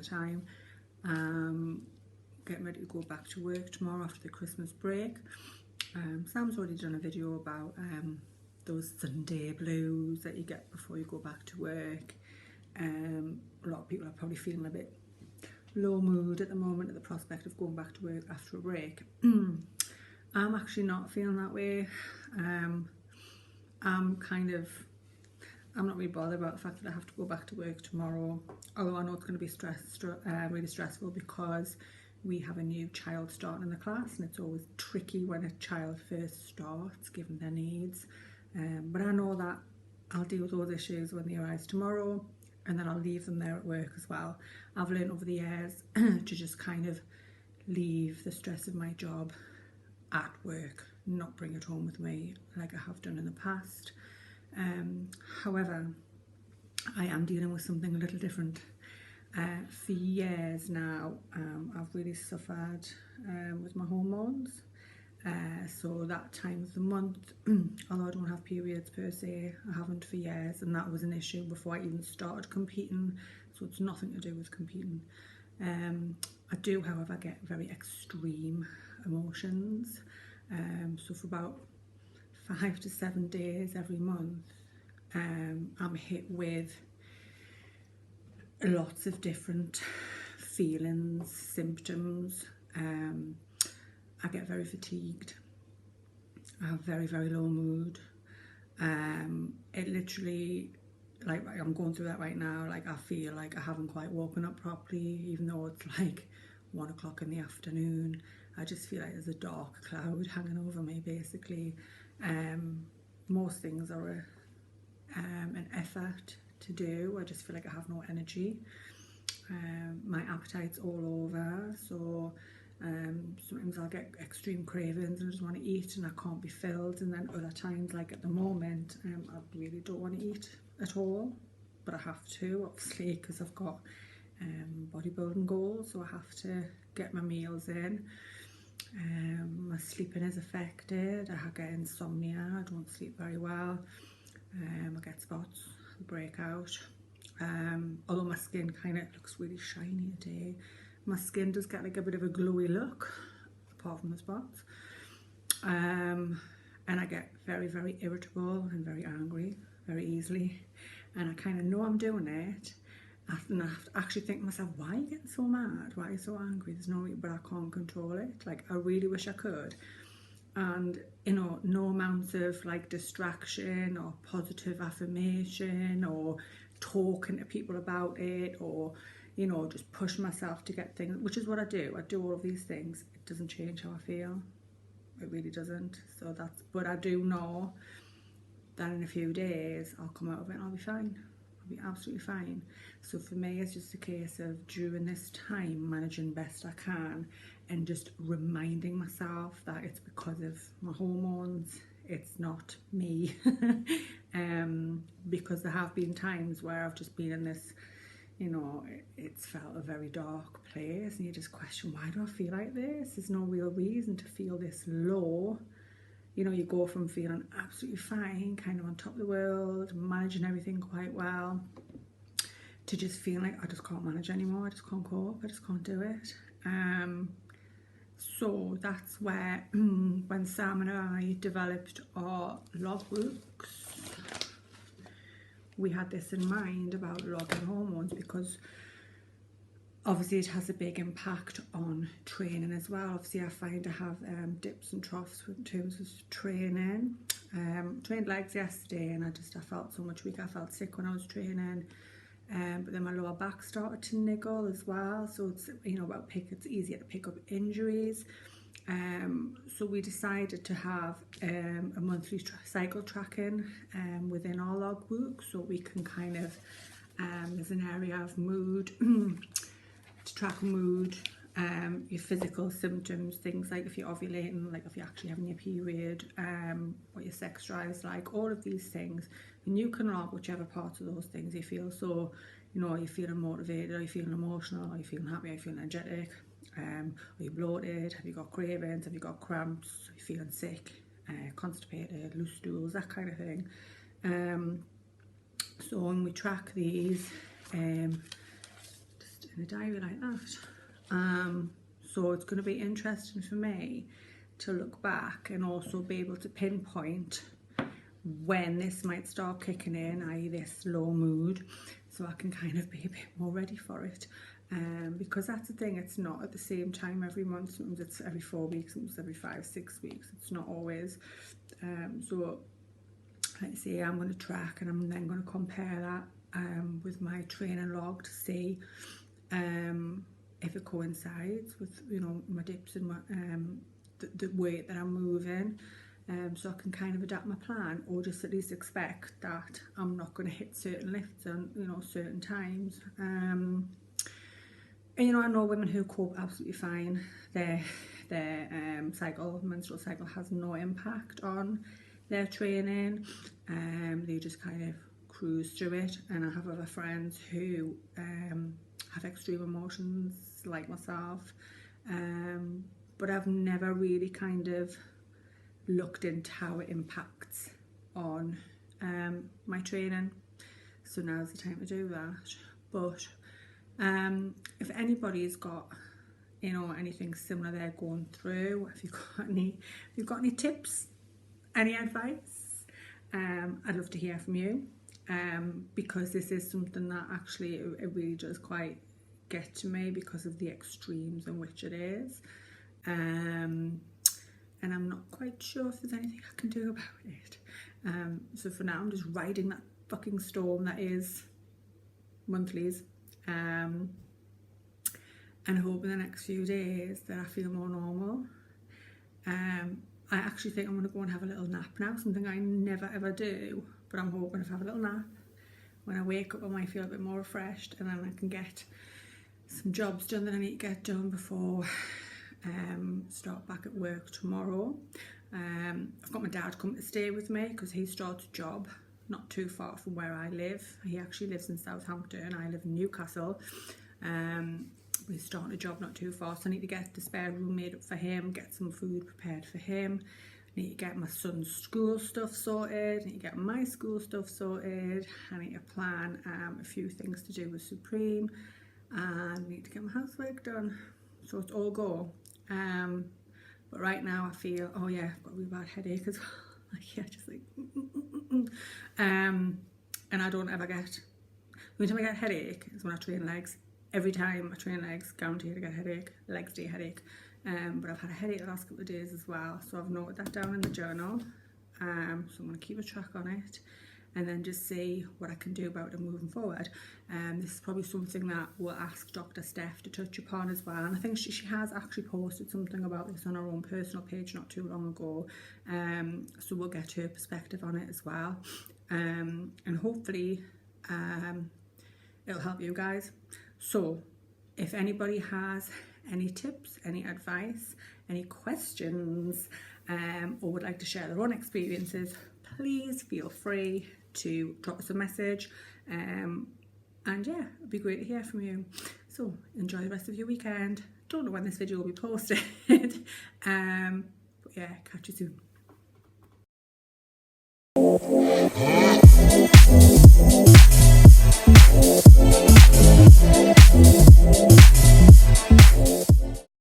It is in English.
time. Getting ready to go back to work tomorrow after the Christmas break. Sam's already done a video about those Sunday blues that you get before you go back to work. A lot of people are probably feeling a bit low mood at the moment at the prospect of going back to work after a break. I'm actually not feeling that way. I'm not really bothered about the fact that I have to go back to work tomorrow, although I know it's going to be really stressful because we have a new child starting in the class, and it's always tricky when a child first starts, given their needs. But I know that I'll deal with those issues when they arise tomorrow, and then I'll leave them there at work as well. I've learned over the years to just kind of leave the stress of my job at work, not bring it home with me like I have done in the past. However, I am dealing with something a little different. For years now, I've really suffered with my hormones. So that time of the month, although I don't have periods per se, I haven't for years, and that was an issue before I even started competing, so it's nothing to do with competing. I do, however, get very extreme emotions. So for about 5 to 7 days every month, I'm hit with lots of different feelings, symptoms. I get very fatigued. I have very, very low mood. It literally, like I'm going through that right now, like I feel like I haven't quite woken up properly, even though it's like 1 o'clock in the afternoon. I just feel like there's a dark cloud hanging over me, basically. Most things are an effort to do. I just feel like I have no energy. My appetite's all over, so sometimes I'll get extreme cravings and I just want to eat and I can't be filled, and then other times, like at the moment, I really don't want to eat at all, but I have to, obviously, because I've got bodybuilding goals, so I have to get my meals in. My sleeping is affected. I get insomnia. I don't sleep very well. I get spots, break out. Although my skin kind of looks really shiny today, my skin does get like a bit of a glowy look, apart from the spots. And I get very, very irritable and very angry very easily. And I kind of know I'm doing it, and I have to actually think to myself, why are you getting so mad? Why are you so angry? There's no reason, but I can't control it. Like, I really wish I could. And, you know, no amount of like distraction or positive affirmation or talking to people about it, or, you know, just push myself to get things, which is what I do. I do all of these things. It doesn't change how I feel. It really doesn't. So that's, but I do know that in a few days I'll come out of it and I'll be fine. I'll be absolutely fine. So for me, it's just a case of during this time managing best I can and just reminding myself that it's because of my hormones, it's not me. Because there have been times where I've just been in this, you know, it's felt a very dark place, and you just question, why do I feel like this? There's no real reason to feel this low. You know, you go from feeling absolutely fine, kind of on top of the world, managing everything quite well, to just feeling like I just can't manage anymore, I just can't cope, I just can't do it. So that's where, when Sam and I developed our logbooks, we had this in mind about logging hormones, because obviously it has a big impact on training as well. Obviously I find I have dips and troughs in terms of training. Trained legs yesterday and I felt so much weaker. I felt sick when I was training. But then my lower back started to niggle as well. So it's, you know, it's easier to pick up injuries. So we decided to have a monthly cycle tracking within our logbook, so we can kind of, there's an area of mood, to track mood, your physical symptoms, things like if you're ovulating, like if you're actually having your period, what your sex drive's like, all of these things. And you can log whichever parts of those things you feel. So, you know, are you feeling motivated, are you feeling emotional, are you feeling happy, are you feeling energetic, are you bloated, have you got cravings, have you got cramps, are you feeling sick, constipated, loose stools, that kind of thing. So when we track these, just in a diary like that. So it's going to be interesting for me to look back and also be able to pinpoint when this might start kicking in, i.e. this low mood, so I can kind of be a bit more ready for it. Because that's the thing, it's not at the same time every month. Sometimes it's every 4 weeks, sometimes every 5-6 weeks. It's not always. So like I say, I'm going to track, and I'm then going to compare that with my training log to see if it coincides with, you know, my dips and my, the weight that I'm moving, so I can kind of adapt my plan, or just at least expect that I'm not going to hit certain lifts on, you know, certain times. And you know, I know women who cope absolutely fine. Their menstrual cycle has no impact on their training. They just kind of cruise through it. And I have other friends who have extreme emotions like myself, but I've never really kind of looked into how it impacts on my training. So now's the time to do that. But if anybody's got, you know, anything similar they're going through, if you've got any tips, any advice, I'd love to hear from you, because this is something that actually it really does quite get to me because of the extremes in which it is, and I'm not quite sure if there's anything I can do about it. So for now, I'm just riding that fucking storm that is monthlies. And hope in the next few days that I feel more normal. I actually think I'm going to go and have a little nap now, something I never ever do, but I'm hoping if I have a little nap, when I wake up I might feel a bit more refreshed, and then I can get some jobs done that I need to get done before start back at work tomorrow. I've got my dad coming to stay with me because he starts a job not too far from where I live. He actually lives in Southampton, I live in Newcastle. We're starting a job not too far, so I need to get the spare room made up for him, get some food prepared for him. I need to get my son's school stuff sorted, I need to get my school stuff sorted, I need to plan a few things to do with Supreme, and I need to get my housework done. So it's all go. But right now I feel, oh yeah, I've got a really bad headache as well. Like, yeah, just like, and I don't ever get, the only time I get a headache is when I train legs. Every time I train legs, guaranteed I get a headache, legs day headache. But I've had a headache the last couple of days as well, so I've noted that down in the journal. So I'm going to keep a track on it, and then just see what I can do about it moving forward. This is probably something that we'll ask Dr. Steph to touch upon as well, and I think she has actually posted something about this on her own personal page not too long ago, so we'll get her perspective on it as well, and hopefully it'll help you guys. So if anybody has any tips, any advice, any questions, or would like to share their own experiences, please feel free to drop us a message, and yeah, it'd be great to hear from you. So enjoy the rest of your weekend. Don't know when this video will be posted, but yeah, catch you soon.